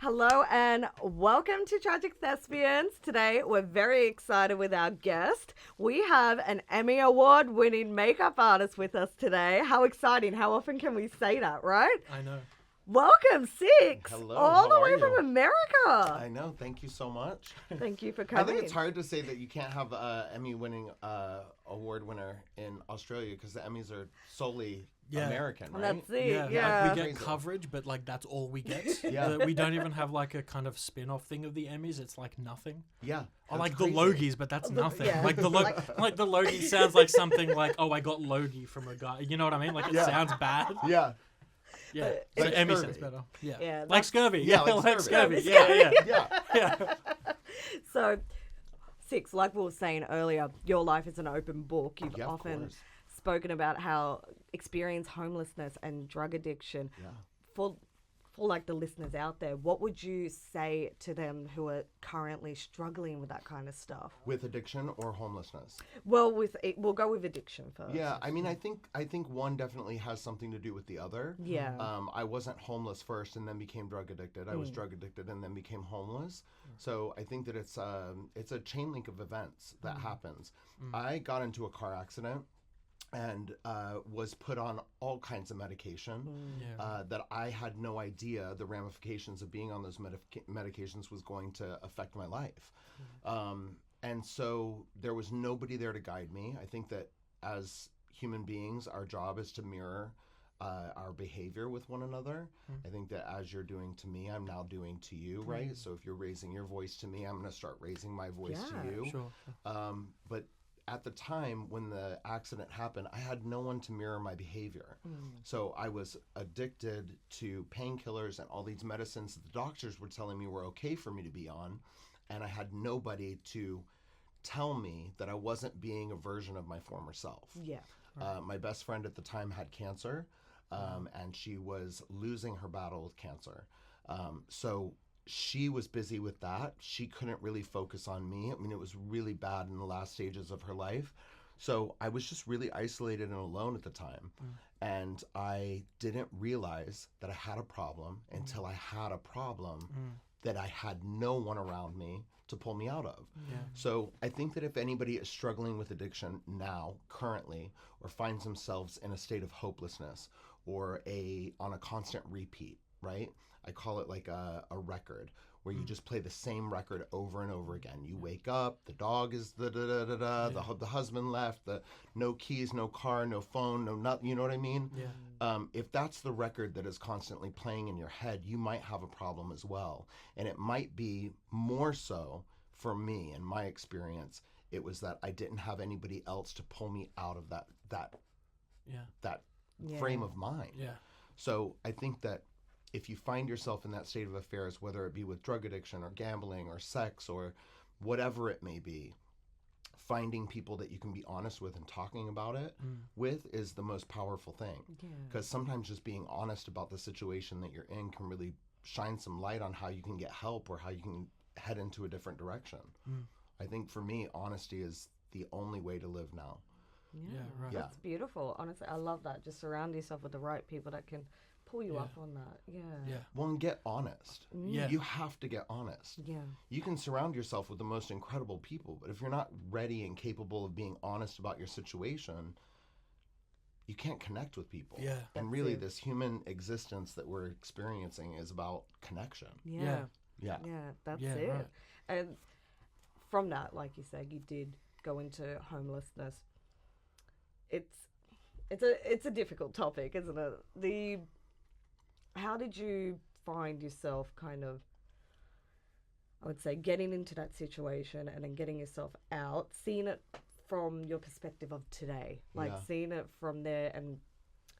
Hello and welcome to Tragic Thespians. Today we're very excited with our guest. We have an Emmy Award winning makeup artist with us today. How exciting. How often can we say that, right? I know. Welcome, Six. Hello, All the how way are from you? America. I know. Thank you so much. Thank you for I coming. think it's hard to say that you can't have a Emmy-winning award winner in Australia because the Emmys are solely American, right? That's it, yeah. Like we get Crazy. coverage, but like that's all we get. Yeah. We don't even have like a kind of spin-off thing of the Emmys. It's like nothing. Yeah. Or that's like crazy. the Logies, but that's nothing. yeah. Like the like the Logie sounds like something like, oh, I got Logie from a guy. You know what I mean? Like it Yeah. sounds bad. Yeah. Yeah. But So like Emmy scurvy. sounds better. Yeah. Yeah, Like that's- scurvy. Yeah, Yeah, like like scurvy. scurvy. Yeah, yeah. Yeah. Yeah. So, Six, like we were saying earlier, your life is an open book. You've Yeah, of often course. spoken about how experience homelessness and drug addiction. Yeah. For like the listeners out there, what would you say to them who are currently struggling with that kind of stuff? With addiction or homelessness? Well, we'll go with addiction first. Yeah, I mean, I think one definitely has something to do with the other. Yeah. I wasn't homeless first and then became drug addicted. I was drug addicted and then became homeless. So I think that it's a chain link of events that happens. I got into a car accident and was put on all kinds of medication that I had no idea the ramifications of being on those medications was going to affect my life. And so there was nobody there to guide me. I think that as human beings, our job is to mirror our behavior with one another. I think that as you're doing to me, I'm now doing to you, right? So if you're raising your voice to me, I'm going to start raising my voice to you. Sure. But at the time when the accident happened, I had no one to mirror my behavior. So I was addicted to painkillers and all these medicines that the doctors were telling me were okay for me to be on. And I had nobody to tell me that I wasn't being a version of my former self. Yeah. My best friend at the time had cancer, and she was losing her battle with cancer. So she was busy with that. She couldn't really focus on me. I mean, it was really bad in the last stages of her life. So I was just really isolated and alone at the time. And I didn't realize that I had a problem until I had a problem that I had no one around me to pull me out of. So I think that if anybody is struggling with addiction now, currently, or finds themselves in a state of hopelessness or on a constant repeat, right? I call it like a record where you just play the same record over and over again. You wake up, the dog is the husband left, the no keys, no car, no phone, no nothing, you know what I mean? If that's the record that is constantly playing in your head, you might have a problem as well. And it might be more so for me, in my experience, it was that I didn't have anybody else to pull me out of that frame of mind. So I think that if you find yourself in that state of affairs, whether it be with drug addiction or gambling or sex or whatever it may be, finding people that you can be honest with and talking about it with is the most powerful thing. Because sometimes just being honest about the situation that you're in can really shine some light on how you can get help or how you can head into a different direction. I think for me, honesty is the only way to live now. Right. That's beautiful. Honestly, I love that. Just surround yourself with the right people that can pull you up on that. Yeah. Well, and get honest. You have to get honest. You can surround yourself with the most incredible people, but if you're not ready and capable of being honest about your situation, you can't connect with people. And really, this human existence that we're experiencing is about connection. That's it. Right. And from that, like you said, you did go into homelessness. It's a difficult topic, isn't it? How did you find yourself kind of, I would say, getting into that situation and then getting yourself out, seeing it from your perspective of today, like seeing it from there and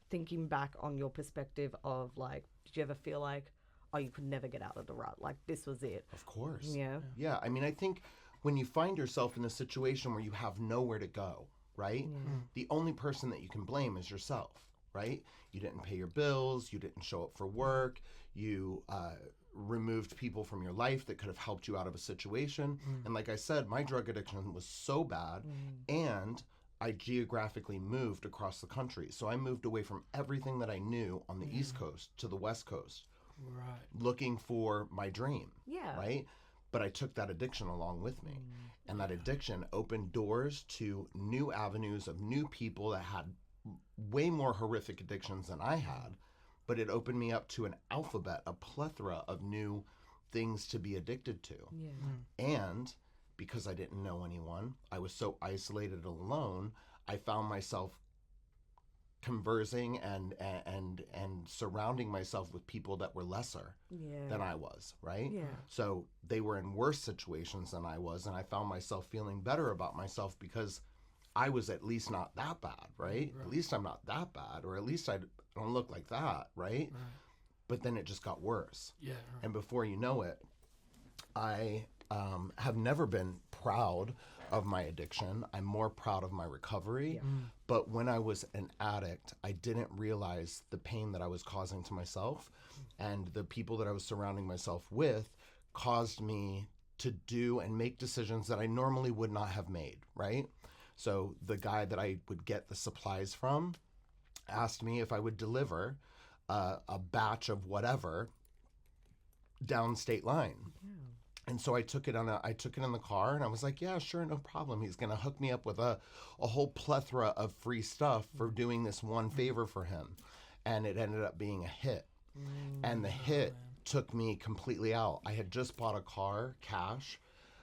thinking back on your perspective of like, did you ever feel like, oh, you could never get out of the rut, like this was it? Of course. Yeah. I mean, I think when you find yourself in a situation where you have nowhere to go, right? The only person that you can blame is yourself, right? You didn't pay your bills, you didn't show up for work, you removed people from your life that could have helped you out of a situation. And like I said, my drug addiction was so bad, and I geographically moved across the country. So I moved away from everything that I knew on the East Coast to the West Coast. Right. looking for my dream, Yeah. right? But I took that addiction along with me. And that addiction opened doors to new avenues of new people that had way more horrific addictions than I had. But it opened me up to an alphabet, a plethora of new things to be addicted to. Yeah. And because I didn't know anyone, I was so isolated and alone, I found myself conversing and surrounding myself with people that were lesser Yeah. than I was, right? Yeah. So they were in worse situations than I was, and I found myself feeling better about myself because I was at least not that bad, right? At least I'm not that bad, or at least I don't look like that, right? But then it just got worse. Yeah. And before you know it, I have never been proud of my addiction. I'm more proud of my recovery. But when I was an addict, I didn't realize the pain that I was causing to myself. And the people that I was surrounding myself with caused me to do and make decisions that I normally would not have made, right? So the guy that I would get the supplies from asked me if I would deliver a batch of whatever down state line. And so I took it in the car, and I was like, yeah, sure, no problem. He's going to hook me up with a whole plethora of free stuff for doing this one favor for him. And it ended up being a hit. And the hit took me completely out. I had just bought a car, cash.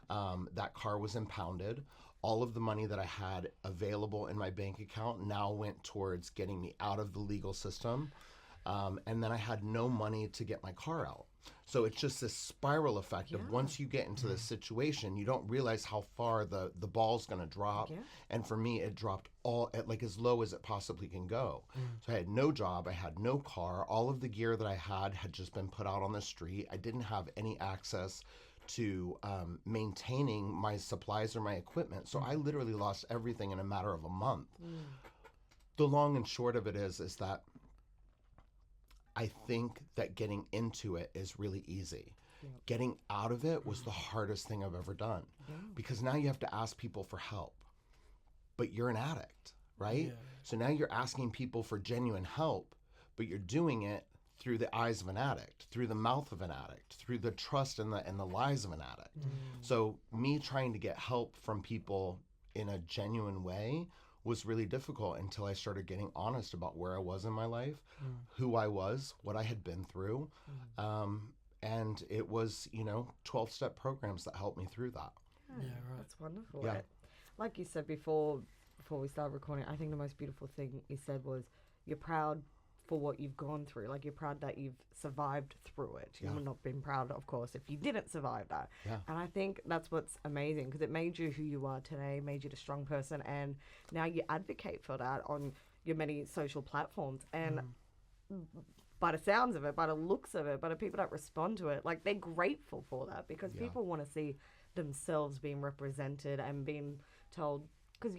That car was impounded. All of the money that I had available in my bank account now went towards getting me out of the legal system. And then I had no money to get my car out. So it's just this spiral effect of once you get into this situation, you don't realize how far the ball's going to drop. And for me, it dropped all at like as low as it possibly can go. So I had no job. I had no car. All of the gear that I had just been put out on the street. I didn't have any access to maintaining my supplies or my equipment. So I literally lost everything in a matter of a month. The long and short of it is that I think that getting into it is really easy. Getting out of it was the hardest thing I've ever done because now you have to ask people for help. But you're an addict, right? So now you're asking people for genuine help, but you're doing it through the eyes of an addict, through the mouth of an addict, through the trust and the lies of an addict. So me trying to get help from people in a genuine way was really difficult until I started getting honest about where I was in my life, who I was, what I had been through. And it was, 12-step programs that helped me through that. That's wonderful. Yeah. Like you said before we started recording, I think the most beautiful thing you said was you're proud for what you've gone through. Like, you're proud that you've survived through it. You would not been proud, of course, if you didn't survive that. And I think that's what's amazing, because it made you who you are today, made you the strong person, and now you advocate for that on your many social platforms. And by the sounds of it, by the looks of it, by the people that respond to it, like, they're grateful for that, because people want to see themselves being represented and being told, because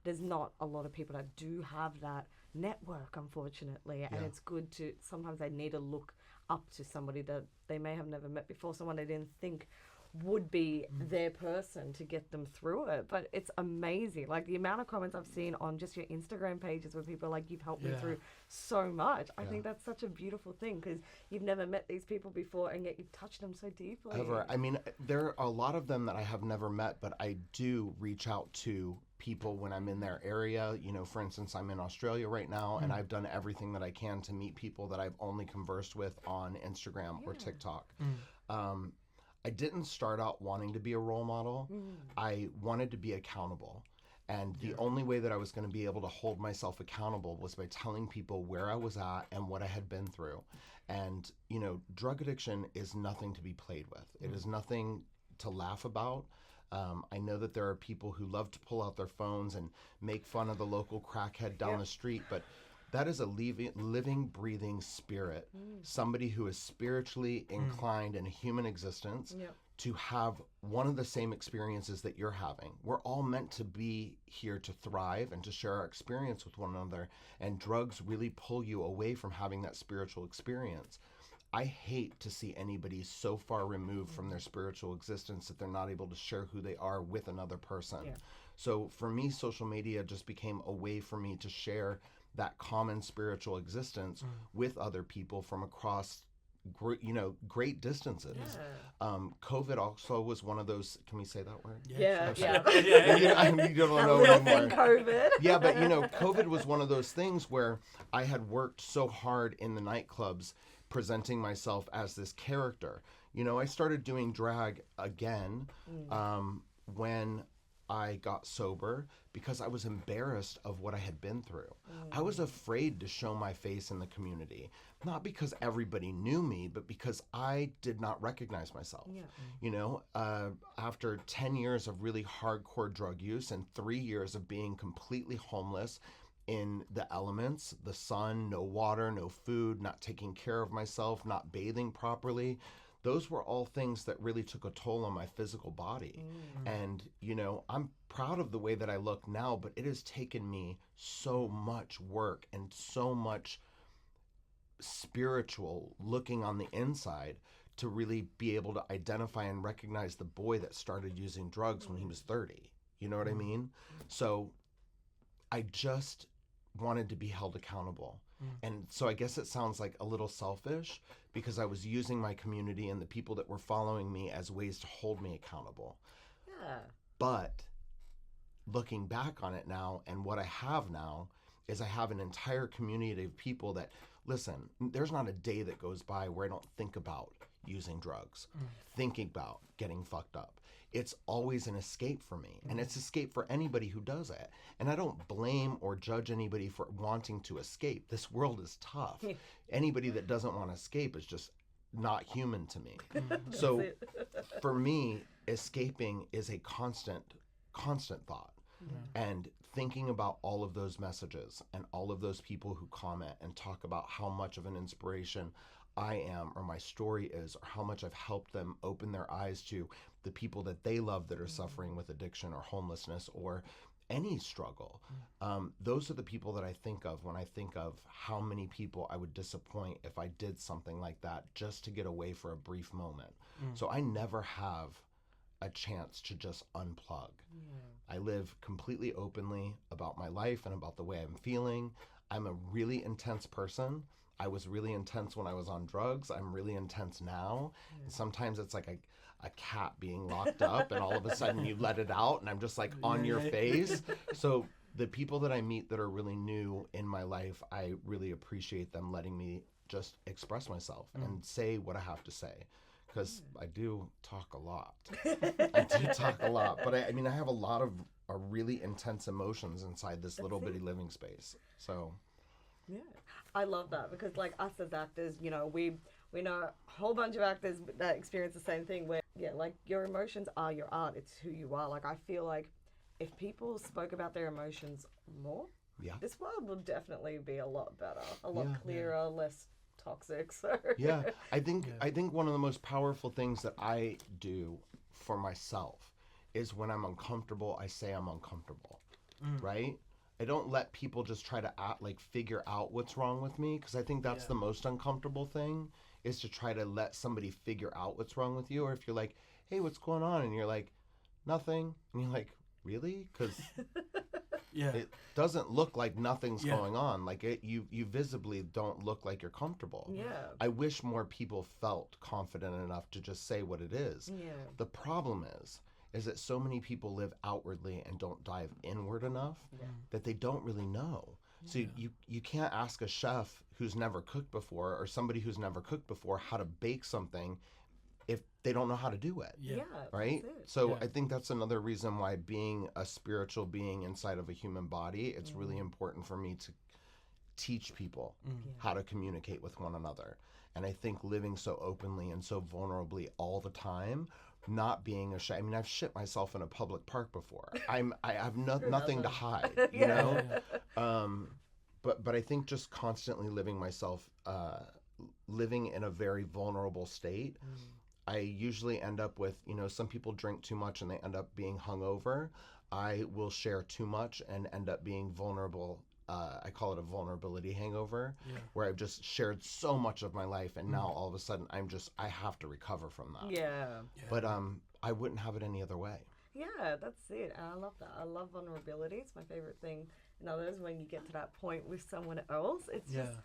there's not a lot of people that do have that network, unfortunately, and it's good to, sometimes they need to look up to somebody that they may have never met before, someone they didn't think would be their person to get them through it. But it's amazing, like the amount of comments I've seen on just your Instagram pages where people are like, you've helped me through so much. I think that's such a beautiful thing, because you've never met these people before and yet you've touched them so deeply. I mean, there are a lot of them that I have never met, but I do reach out to people when I'm in their area. For instance, I'm in Australia right now, and I've done everything that I can to meet people that I've only conversed with on Instagram or TikTok. I didn't start out wanting to be a role model. I wanted to be accountable. And the only way that I was going to be able to hold myself accountable was by telling people where I was at and what I had been through. And, drug addiction is nothing to be played with. It is nothing to laugh about. I know that there are people who love to pull out their phones and make fun of the local crackhead down the street, but that is a living, breathing spirit, somebody who is spiritually inclined in a human existence to have one of the same experiences that you're having. We're all meant to be here to thrive and to share our experience with one another, and drugs really pull you away from having that spiritual experience. I hate to see anybody so far removed from their spiritual existence that they're not able to share who they are with another person. So for me, social media just became a way for me to share that common spiritual existence with other people from across great distances. COVID also was one of those. Can we say that word? Yeah. You don't know Little anymore. thing, COVID. Yeah, but COVID was one of those things where I had worked so hard in the nightclubs presenting myself as this character. I started doing drag again when I got sober because I was embarrassed of what I had been through. I was afraid to show my face in the community, not because everybody knew me, but because I did not recognize myself. After 10 years of really hardcore drug use and 3 years of being completely homeless in the elements, the sun, no water, no food, not taking care of myself, not bathing properly, those were all things that really took a toll on my physical body. And, I'm proud of the way that I look now, but it has taken me so much work and so much spiritual looking on the inside to really be able to identify and recognize the boy that started using drugs when he was 30. You know what I mean? So I just wanted to be held accountable. And so I guess it sounds like a little selfish because I was using my community and the people that were following me as ways to hold me accountable. Yeah. But looking back on it now, and what I have now is I have an entire community of people that, listen, there's not a day that goes by where I don't think about using drugs, thinking about getting fucked up. It's always an escape for me, and it's escape for anybody who does it. And I don't blame or judge anybody for wanting to escape. This world is tough. Anybody that doesn't want to escape is just not human to me. So for me, escaping is a constant thought. And thinking about all of those messages and all of those people who comment and talk about how much of an inspiration I am or my story is, or how much I've helped them open their eyes to the people that they love that are suffering with addiction or homelessness or any struggle. Those are the people that I think of when I think of how many people I would disappoint if I did something like that just to get away for a brief moment. So I never have a chance to just unplug. I live completely openly about my life and about the way I'm feeling. I'm a really intense person. I was really intense when I was on drugs. I'm really intense now. And sometimes it's like a cat being locked up and all of a sudden you let it out and I'm just like on your face. So the people that I meet that are really new in my life, I really appreciate them letting me just express myself and say what I have to say. Because I do talk a lot. But I mean, I have a lot of really intense emotions inside this little bitty living space. So, yeah, I love that because, like us as actors, we know a whole bunch of actors that experience the same thing. Where like your emotions are your art. It's who you are. Like I feel like if people spoke about their emotions more, this world would definitely be a lot better, a lot clearer, less toxic. So I think one of the most powerful things that I do for myself is when I'm uncomfortable, I say I'm uncomfortable, right? I don't let people just try to figure out what's wrong with me, because I think that's the most uncomfortable thing, is to try to let somebody figure out what's wrong with you. Or if you're like, hey, what's going on? And you're like, nothing. And you're like, really? Because it doesn't look like nothing's going on. Like you visibly don't look like you're comfortable. Yeah. I wish more people felt confident enough to just say what it is. Yeah. The problem is that so many people live outwardly and don't dive inward enough that they don't really know. So you can't ask a chef who's never cooked before or somebody who's never cooked before how to bake something if they don't know how to do it. Right? So I think that's another reason why being a spiritual being inside of a human body, it's really important for me to teach people how to communicate with one another. And I think living so openly and so vulnerably all the time, not being ashamed. I mean, I've shit myself in a public park before. I have nothing to hide, you know? But I think just constantly living myself, living in a very vulnerable state, I usually end up with, some people drink too much and they end up being hungover. I will share too much and end up being vulnerable. I call it a vulnerability hangover, where I've just shared so much of my life and now all of a sudden I have to recover from that. But I wouldn't have it any other way. Yeah, that's it. And I love that. I love vulnerability. It's my favorite thing. In others, when you get to that point with someone else, it's just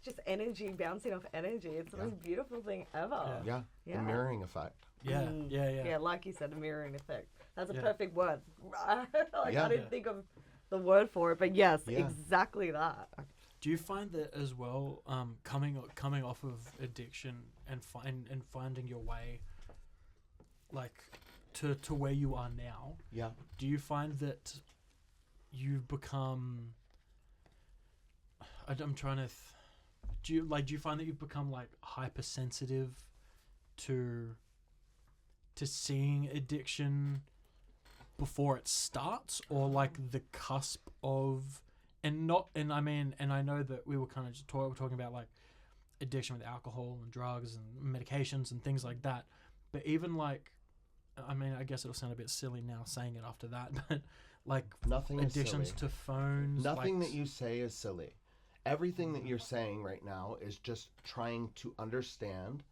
just energy, bouncing off energy. It's the most beautiful thing ever. Yeah. The mirroring effect. Yeah. Yeah, like you said, a mirroring effect. That's a Yeah. perfect word. Like, Yeah. I didn't think of the word for it, but yes, exactly that. Do you find that as well, coming off of addiction and finding your way, like, to where you are now? Yeah. Do you find that you've become? I'm trying to. Do you find that you've become like hypersensitive to seeing addiction before it starts, or like the cusp of? I know that we were kind of just talking about like addiction with alcohol and drugs and medications and things like that. But even like, I mean, I guess it'll sound a bit silly now saying it after that, but like Nothing addictions is silly. to phones. Nothing like, that you say is silly. Everything that you're saying right now is just trying to understand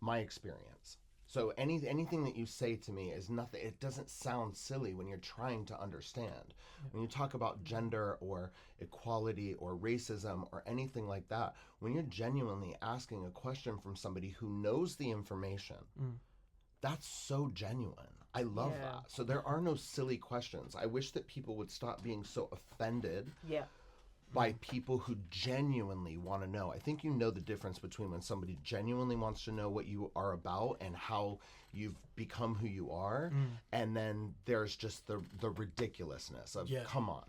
my experience. So anything that you say to me is nothing. It doesn't sound silly when you're trying to understand. When you talk about gender or equality or racism or anything like that, when you're genuinely asking a question from somebody who knows the information, that's so genuine. I love that. So there are no silly questions. I wish that people would stop being so offended by people who genuinely want to know. I think you know the difference between when somebody genuinely wants to know what you are about and how you've become who you are, and then there's just the ridiculousness of, come on.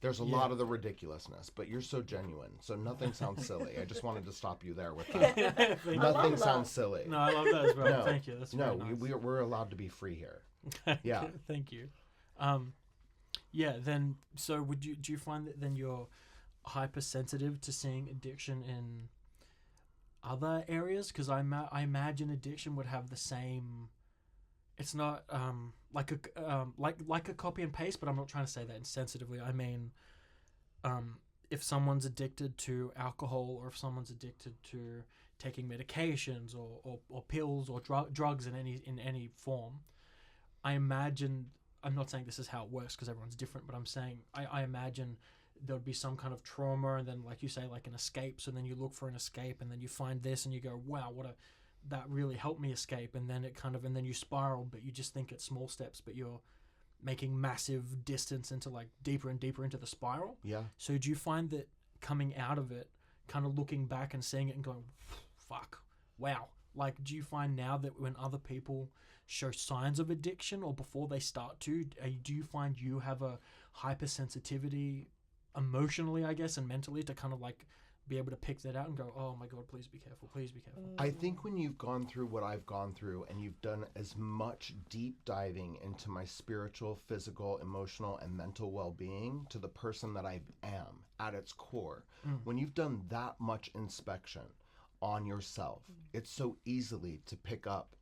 There's a lot of the ridiculousness, but you're so genuine, so nothing sounds silly. I just wanted to stop you there with that. Nothing sounds silly. No, I love that as well. No, Thank you. That's very nice. we're allowed to be free here. Yeah. Thank you. Then so do you find that then you're hypersensitive to seeing addiction in other areas? Because I imagine addiction would have the same. It's not like a copy and paste, but I'm not trying to say that insensitively. I mean, if someone's addicted to alcohol, or if someone's addicted to taking medications or pills or drugs in any form, I imagine. I'm not saying this is how it works because everyone's different, but I'm saying I imagine there would be some kind of trauma, and then, like you say, like an escape. So then you look for an escape, and then you find this, and you go, "Wow, that really helped me escape." And then and then you spiral, but you just think it's small steps, but you're making massive distance into like deeper and deeper into the spiral. Yeah. So do you find that coming out of it, kind of looking back and seeing it and going, "Fuck, wow"? Like, do you find now that when other people show signs of addiction, or before they start to, do you find you have a hypersensitivity emotionally, I guess, and mentally, to kind of like be able to pick that out and go, "Oh my God, please be careful, please be careful"? I think when you've gone through what I've gone through, and you've done as much deep diving into my spiritual, physical, emotional, and mental well-being to the person that I am at its core, when you've done that much inspection on yourself, it's so easily to pick up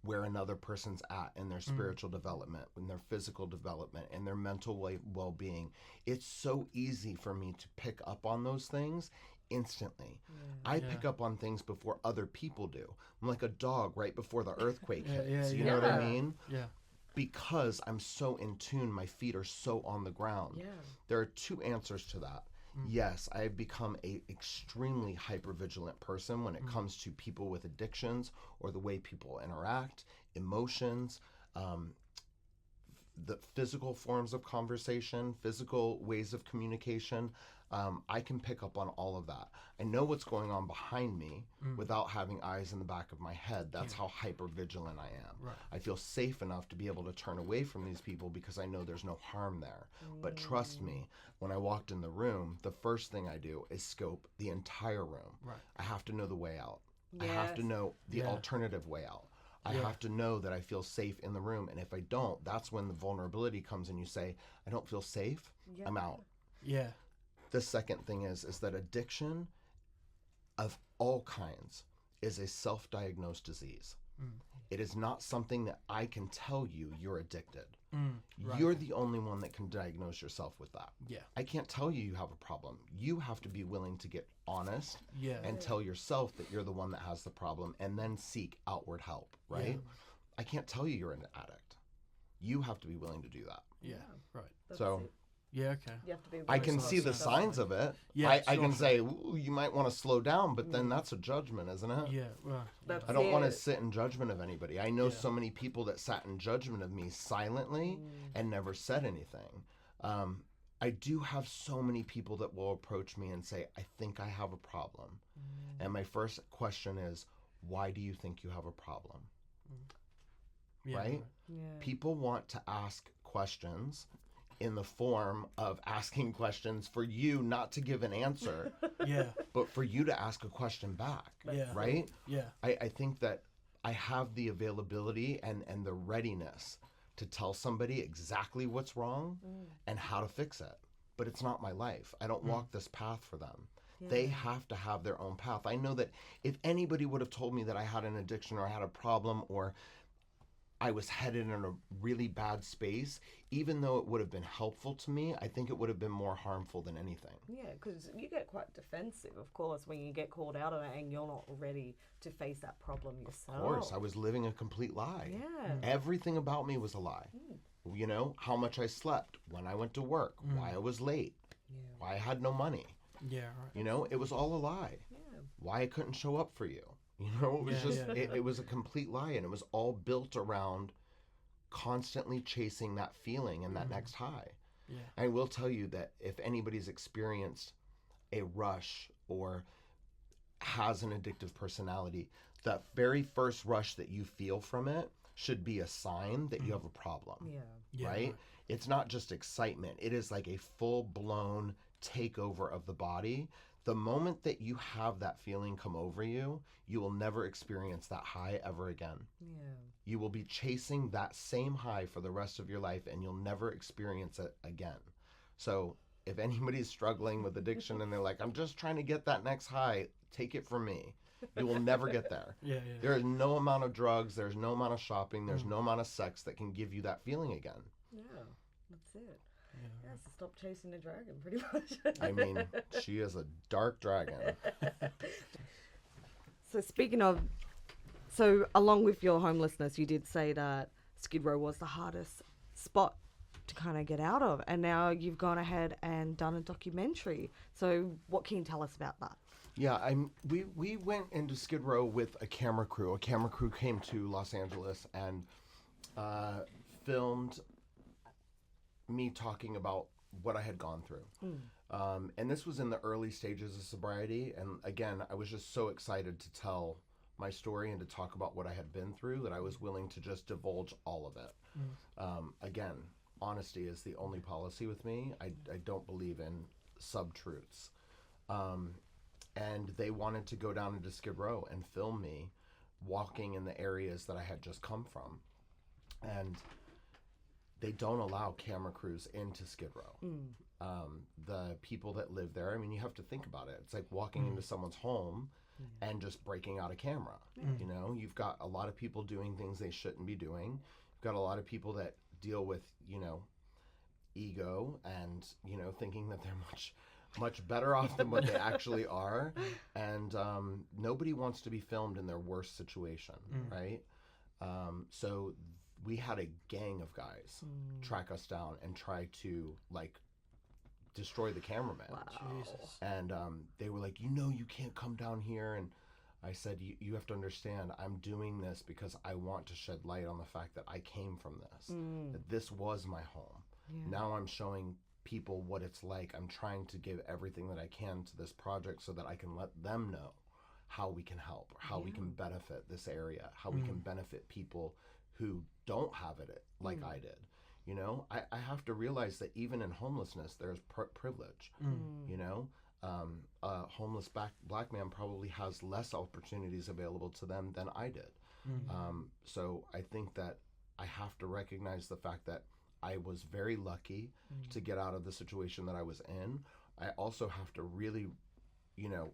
where another person's at in their spiritual development, in their physical development, in their mental well-being. It's so easy for me to pick up on those things instantly. I pick up on things before other people do. I'm like a dog right before the earthquake hits. You know what I mean? Yeah. Because I'm so in tune, my feet are so on the ground. Yeah. There are two answers to that. Yes, I have become a extremely hypervigilant person when it comes to people with addictions, or the way people interact, emotions, the physical forms of conversation, physical ways of communication. I can pick up on all of that. I know what's going on behind me without having eyes in the back of my head. That's how hyper vigilant I am. Right. I feel safe enough to be able to turn away from these people because I know there's no harm there. But trust me, when I walked in the room, the first thing I do is scope the entire room. Right. I have to know the way out. I Yes. have to know the alternative way out. I have to know that I feel safe in the room. And if I don't, that's when the vulnerability comes, and you say, I don't feel safe, I'm out. Yeah. The second thing is that addiction of all kinds is a self-diagnosed disease. It is not something that I can tell you you're addicted. Right. You're the only one that can diagnose yourself with that. Yeah. I can't tell you have a problem. You have to be willing to get honest and tell yourself that you're the one that has the problem, and then seek outward help, right? I can't tell you you're an addict. You have to be willing to do that. Yeah. Right. That's So it. Yeah, okay. You have to be. I very can see the conscious signs of it. Yeah, I sure, can sure. say, ooh, you might want to slow down, but then that's a judgment, isn't it? Yeah, well, That's I don't want to it. sit in judgment of anybody. I know Yeah. so many people that sat in judgment of me silently and never said anything. I do have so many people that will approach me and say, I think I have a problem. And my first question is, why do you think you have a problem? yeah, Right? Yeah. People want to ask questions in the form of asking questions for you not to give an answer, Yeah, but for you to ask a question back. yeah, Right? yeah, I think that I have the availability and the readiness to tell somebody exactly what's wrong and how to fix it. But it's not my life. I don't walk this path for them. They have to have their own path. I know that if anybody would have told me that I had an addiction or I had a problem or I was headed in a really bad space, even though it would have been helpful to me, I think it would have been more harmful than anything. Yeah, because you get quite defensive, of course, when you get called out on it and you're not ready to face that problem yourself. Of course, I was living a complete lie. Yeah. Everything about me was a lie. You know, how much I slept, when I went to work, why I was late, why I had no money. yeah, right. You know, it was all a lie. Yeah. Why I couldn't show up for you. You know, it was Yeah, just, yeah. it was a complete lie. And it was all built around constantly chasing that feeling and that next high. Yeah. I will tell you that if anybody's experienced a rush or has an addictive personality, that very first rush that you feel from it should be a sign that you have a problem. Yeah. Yeah, right? It's not just excitement. It is like a full-blown takeover of the body. The moment that you have that feeling come over you, you will never experience that high ever again. Yeah. You will be chasing that same high for the rest of your life and you'll never experience it again. So if anybody's struggling with addiction and they're like, I'm just trying to get that next high, take it from me. You will never get there. Yeah, yeah. There is no amount of drugs, there's no amount of shopping, there's no amount of sex that can give you that feeling again. Yeah. That's it. Yeah, so stop chasing the dragon, pretty much. I mean, she is a dark dragon. So speaking of, so along with your homelessness, you did say that Skid Row was the hardest spot to kind of get out of, and now you've gone ahead and done a documentary. So what can you tell us about that? Yeah, we went into Skid Row with a camera crew. A camera crew came to Los Angeles and filmed me talking about what I had gone through. And this was in the early stages of sobriety. And again, I was just so excited to tell my story and to talk about what I had been through that I was willing to just divulge all of it. Again, honesty is the only policy with me. I don't believe in sub-truths. And they wanted to go down into Skid Row and film me walking in the areas that I had just come from. And they don't allow camera crews into Skid Row. The people that live there, I mean, you have to think about it. It's like walking into someone's home and just breaking out a camera. You know, you've got a lot of people doing things they shouldn't be doing. You've got a lot of people that deal with, you know, ego and, you know, thinking that they're much better off than what they actually are. And nobody wants to be filmed in their worst situation, right? So we had a gang of guys track us down and try to, like, destroy the cameraman. Wow. Jesus. And they were like, you know, you can't come down here. And I said, you have to understand, I'm doing this because I want to shed light on the fact that I came from this, that this was my home. Yeah. Now I'm showing people what it's like. I'm trying to give everything that I can to this project so that I can let them know how we can help, how we can benefit this area, how we can benefit people who don't have it like I did. You know, I have to realize that even in homelessness, there's privilege. You know, a homeless black man probably has less opportunities available to them than I did. So I think that I have to recognize the fact that I was very lucky to get out of the situation that I was in. I also have to really, you know,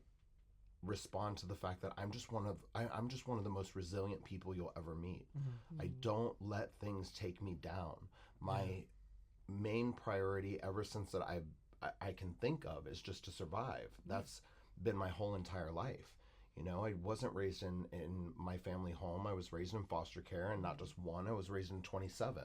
respond to the fact that I'm just one of the most resilient people you'll ever meet. I don't let things take me down. My main priority ever since that I can think of is just to survive. That's been my whole entire life. You know, I wasn't raised in my family home. I was raised in foster care, and not just one. I was raised in 27.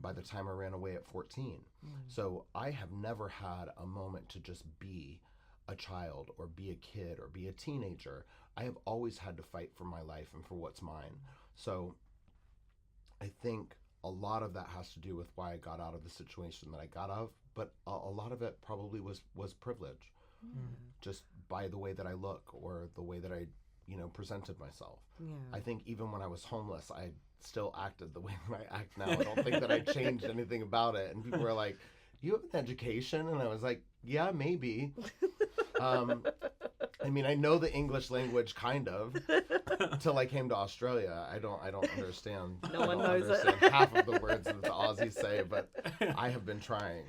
by the time I ran away at 14. So I have never had a moment to just be a child or be a kid or be a teenager. I have always had to fight for my life and for what's mine. So I think a lot of that has to do with why I got out of the situation that I got out of, but a lot of it probably was privilege, just by the way that I look or the way that I, presented myself. Yeah. I think even when I was homeless, I still acted the way that I act now. I don't think that I changed anything about it. And people were like, "You have an education?" And I was like, "Yeah, maybe." I mean, I know the English language kind of until I came to Australia. I don't understand. No one I don't knows it. understand half of the words that the Aussies say, but I have been trying.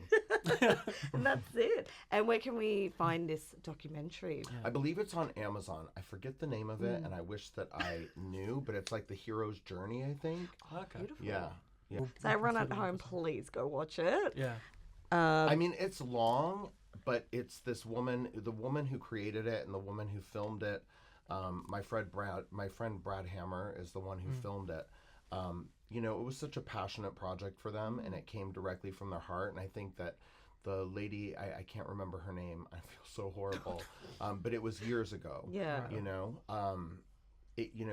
And that's it. And where can we find this documentary? I believe it's on Amazon. I forget the name of it, and I wish that I knew, but it's like the hero's journey, I think. Okay. Beautiful. Yeah. So everyone at home, please go watch it. Yeah. I mean, it's long, but it's this woman, the woman who created it and the woman who filmed it. My friend Brad Hammer is the one who filmed it. It was such a passionate project for them, and it came directly from their heart. And I think that the lady, I can't remember her name. I feel so horrible. But it was years ago. Yeah.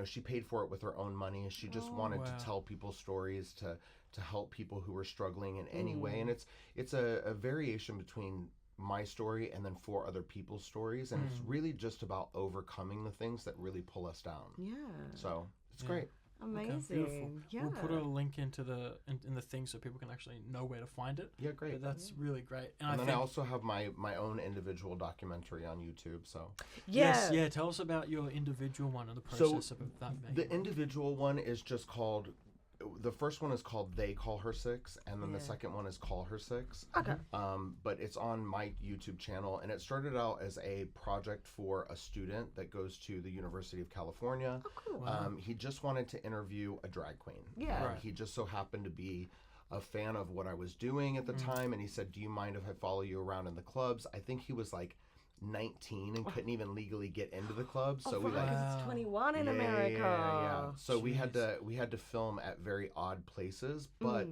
She paid for it with her own money. She just wanted wow. to tell people stories to help people who were struggling in any way. And it's a variation between my story and then 4 other people's stories. And it's really just about overcoming the things that really pull us down. Yeah. So it's great. Amazing. Okay, beautiful. Yeah. We'll put a link into in the thing so people can actually know where to find it. Yeah, great. But that's really great. And then think, I also have my own individual documentary on YouTube. So yes, yeah. Tell us about your individual one and the process of that. The individual one is just called. The first one is called They Call Her Six, and then the second one is Call Her Six. Okay. But it's on my YouTube channel, and it started out as a project for a student that goes to the University of California. Oh, cool. He just wanted to interview a drag queen. Yeah. And Right. he just so happened to be a fan of what I was doing at the time, and he said, "Do you mind if I follow you around in the clubs?" I think he was like 19 and couldn't even legally get into the club, so we like because it's 21 in America. yeah. So we had Jeez. to film at very odd places, but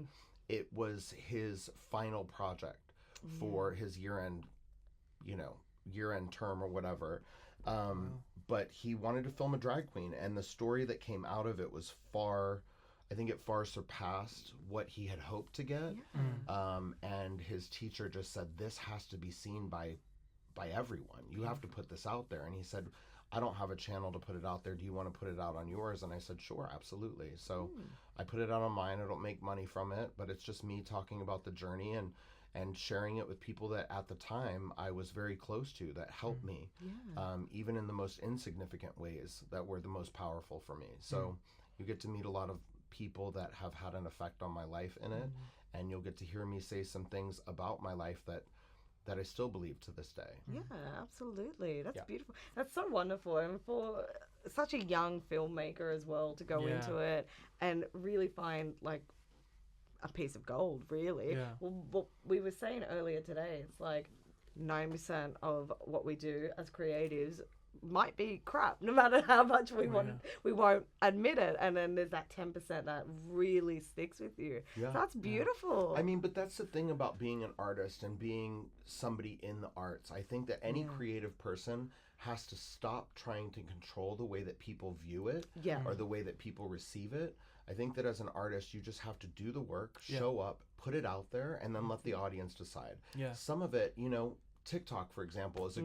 it was his final project for his year-end term or whatever. But he wanted to film a drag queen, and the story that came out of it was far surpassed what he had hoped to get. And his teacher just said, "This has to be seen by everyone. You have to put this out there." And he said, "I don't have a channel to put it out there. Do you want to put it out on yours?" And I said, "Sure, absolutely." So I put it out on mine. I don't make money from it, but it's just me talking about the journey and sharing it with people that at the time I was very close to, that helped me, even in the most insignificant ways that were the most powerful for me. So you get to meet a lot of people that have had an effect on my life in it, and you'll get to hear me say some things about my life that I still believe to this day. Yeah, absolutely. That's beautiful. That's so wonderful. And for such a young filmmaker as well to go into it and really find like a piece of gold, really. Yeah. Well, what we were saying earlier today, it's like 9% of what we do as creatives might be crap, no matter how much we won't admit it. And then there's that 10% that really sticks with you. Yeah. So that's beautiful. I mean, but that's the thing about being an artist and being somebody in the arts. I think that any creative person has to stop trying to control the way that people view it or the way that people receive it. I think that as an artist, you just have to do the work, show up, put it out there, and then let the audience decide. Yeah. Some of it, TikTok, for example, is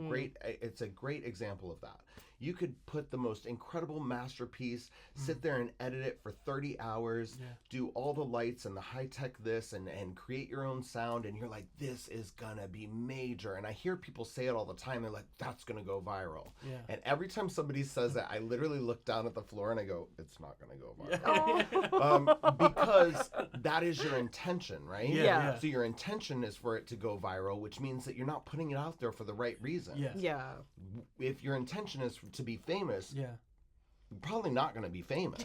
it's a great example of that. You could put the most incredible masterpiece, sit there and edit it for 30 hours, do all the lights and the high-tech this and create your own sound, and you're like, this is gonna be major. And I hear people say it all the time. They're like, that's gonna go viral. Yeah. And every time somebody says that, I literally look down at the floor and I go, it's not gonna go viral. Because that is your intention, right? Yeah. So your intention is for it to go viral, which means that you're not putting it out there for the right reason. Yeah. If your intention is to be famous, yeah, you're probably not going to be famous.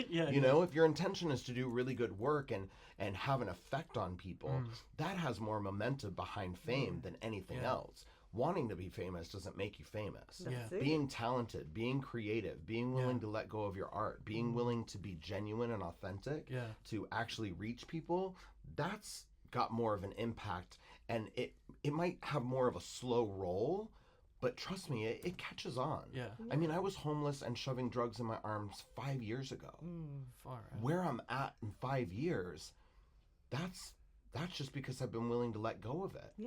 You know, if your intention is to do really good work and have an effect on people, that has more momentum behind fame than anything else. wanting to be famous doesn't make you famous. That's it. Being talented, being creative, being willing to let go of your art, being willing to be genuine and authentic, to actually reach people, that's got more of an impact. And it might have more of a slow roll, but trust me, it catches on. I mean, I was homeless and shoving drugs in my arms 5 years ago. Far out. Where I'm at in 5 years, that's just because I've been willing to let go of it.